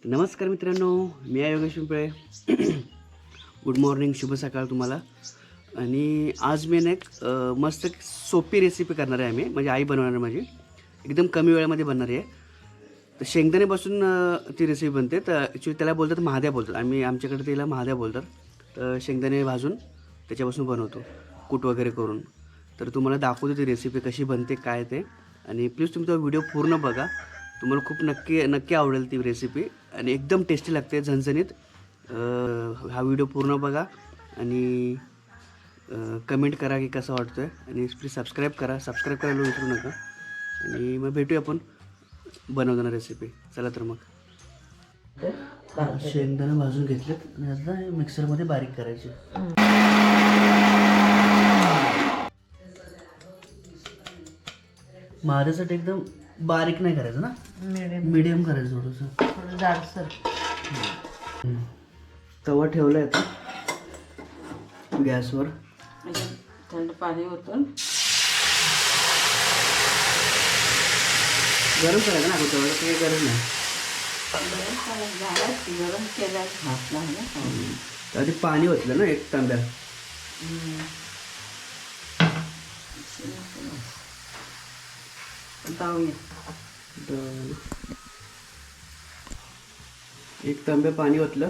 नमस्कार मित्रांनो, मी आहे योगेश पिंपळे. गुड मॉर्निंग, शुभ सकाळ तुम्हाला. आणि आज मी एक मस्त सोपी रेसिपी करणार आहे. म्हणजे आई बनवणार माझी, एकदम कमी वेळामध्ये बनणार आहे. तर शेंगदाण्यापासून ती रेसिपी बनते. तर ॲक्च्युली त्याला बोलतात महाद्या बोलतात, आमच्याकडे त्याला महाद्या बोलतात. तर शेंगदाणे भाजून त्याच्यापासून बनवतो, कूट वगैरे करून. तर तुम्हाला दाखवतो ती रेसिपी कशी बनते, काय ते. आणि प्लीज तुम्ही तो व्हिडिओ पूर्ण बघा, तुम्हाला खूप नक्की आवडेल ती रेसिपी. आणि एकदम टेस्टी लागते, झणझणीत. हा व्हिडिओ पूर्ण बघा आणि कमेंट करा की कसं वाटतं आहे. आणि प्लीज सबस्क्राईब करायला विसरू नका. आणि मग भेटूया आपण बनवताना रेसिपी. चला तर मग. शेंगदाणे भाजून घेतलेत आणि आता मिक्सरमध्ये बारीक करायचे. माझ्यासाठी एकदम बारीक नाही करायचं ना, मीडियम करायचं थोडंसं जाडसर. तवा ठेवला आहे गॅसवर. थंड पाणी ओतून गरम करायचं ना अगोदर, काही गरज नाही. गरम केला घातला आहे ना. आधी पाणी ओतलं ना एक तांब्या. एक तांब्या पाणी ओतलं.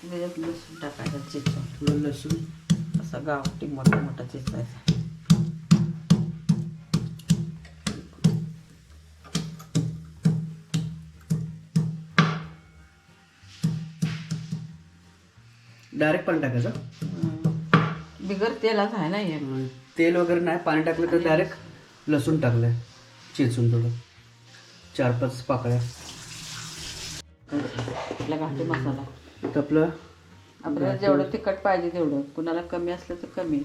त्याच्यात लसूण टाकायचं चिचून. थोडं लसूण असा गावठी मोठा मोठा चिचायचा. डायरेक्ट पाणी टाकायचं. बिगर तेलाच आहे ना हे. तेल वगैरे नाही, पाणी टाकलं तर डायरेक्ट लसूण टाकलंय चिचून, थोडं 4-5 पाकळ्या. आपला घाटी मसाला. आपलं आपल्याला जेवढं तिखट पाहिजे तेवढं. कुणाला कमी असलं तर कमी.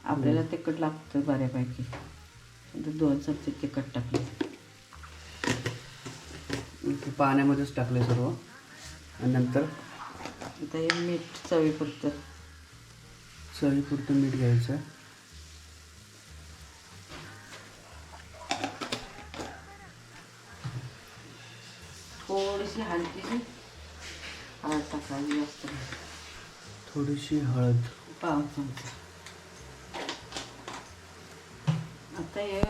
आपल्याला तिखट लागतं बऱ्यापैकी. 2 चमचे तिखट टाकले. पाण्यामध्येच टाकले सर्व. आणि नंतर आता हे मीठ चवीपुरतं. चवीपुरतं मीठ घ्यायचं. थोडीशी हलकीशी हळद टाकावी जास्त. थोडीशी हळद, पाव चमचा. आता हे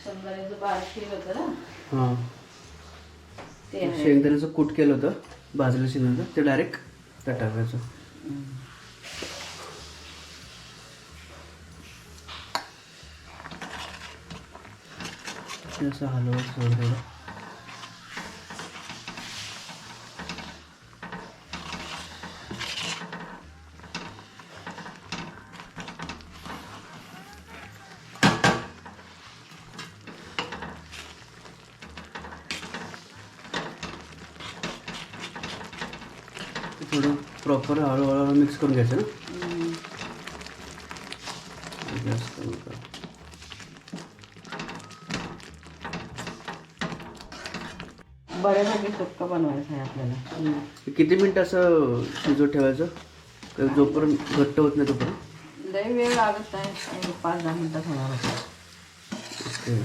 शेंगदाण्याचं बारीक केलं होतं ना, हां, ते आहे. शेंगदाण्याचं कूट केलं होतं, भाजलेलं शेंगदाण्याचं, ते डायरेक्ट त्यात टाकायचं. ते असं हलवायचं थोडं थोडं. थोडं प्रॉपर हळूहळू मिक्स करून घ्यायचं ना. जास्त नका. बऱ्यापैकी सुक्का बनवायचं आहे आपल्याला. किती मिनिट असं शिजवत ठेवायचं, तर जोपर्यंत घट्ट होत नाही तोपर्यंत? लई वेळ लागत नाही, 5-10 मिनटात होणार होतं. ओके.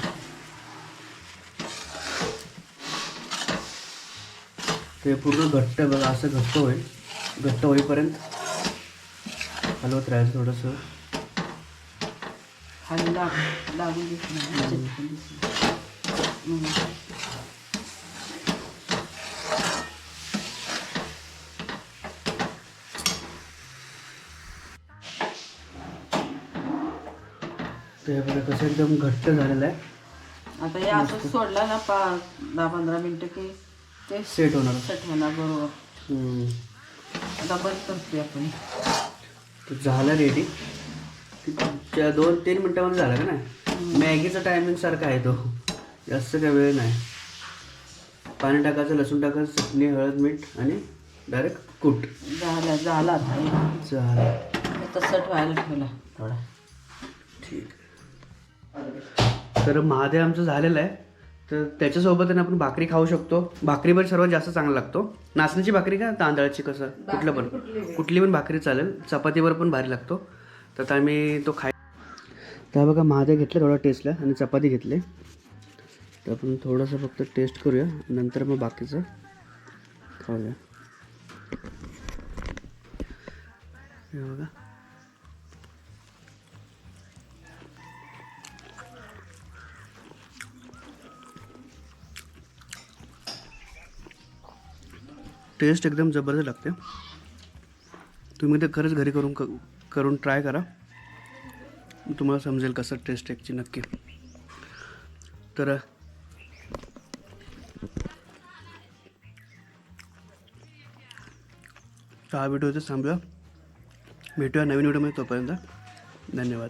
ते पूर्ण घट्ट बघा, असं घट्ट होईल. घट्ट होईपर्यंत हलवत राहायचं थोडंसं. खाली लागून दिसणार. ते बघा कसं एकदम घट्ट झालेलं आहे. आता हे असं सोडलं ना 10-15 मिनटं की ते सेट होणार. सेट होणार बरोबर. आता बंद करतोय आपण. तर झालं रेडी. 2-3 मिनटामध्ये झालं का नाही. मॅगीचा टायमिंग सारखा आहे तो, जास्त काय वेळ नाही. पाणी टाकायचं, लसूण टाकायचं, चटणी, हळद, मीठ आणि डायरेक्ट कूट. झाला झालं. तसं व्हायला ठेवला थोडा. ठीक. तर महादेव आमचं झालेलं आहे. तर त्याच्यासोबत आपण भाकरी खाऊ शकतो. भाकरी पण सर्वात जास्त चांगला लागतो. नाचणीची भाकरी का तांदळाची, कसं कुठली पण भाकरी चालेल. चपातीवर पण भारी लागतो. तर आता आम्ही तो तर बघा महादेव घेतलं थोडा टेस्टला आणि चपाती घेतले. तर आपण थोडंसं फक्त टेस्ट करूया, नंतर मग बाकीचं खाऊया. हे बघा. टेस्ट एकदम जबरदस्त लागते. तुम्ही ते खरंच घरी करून ट्राय करा, तुम्हाला समजेल कसं टेस्ट याची नक्की. तर हा व्हिडिओ इथे थांबूया. भेटूया नवीन व्हिडिओमध्ये. तोपर्यंत धन्यवाद.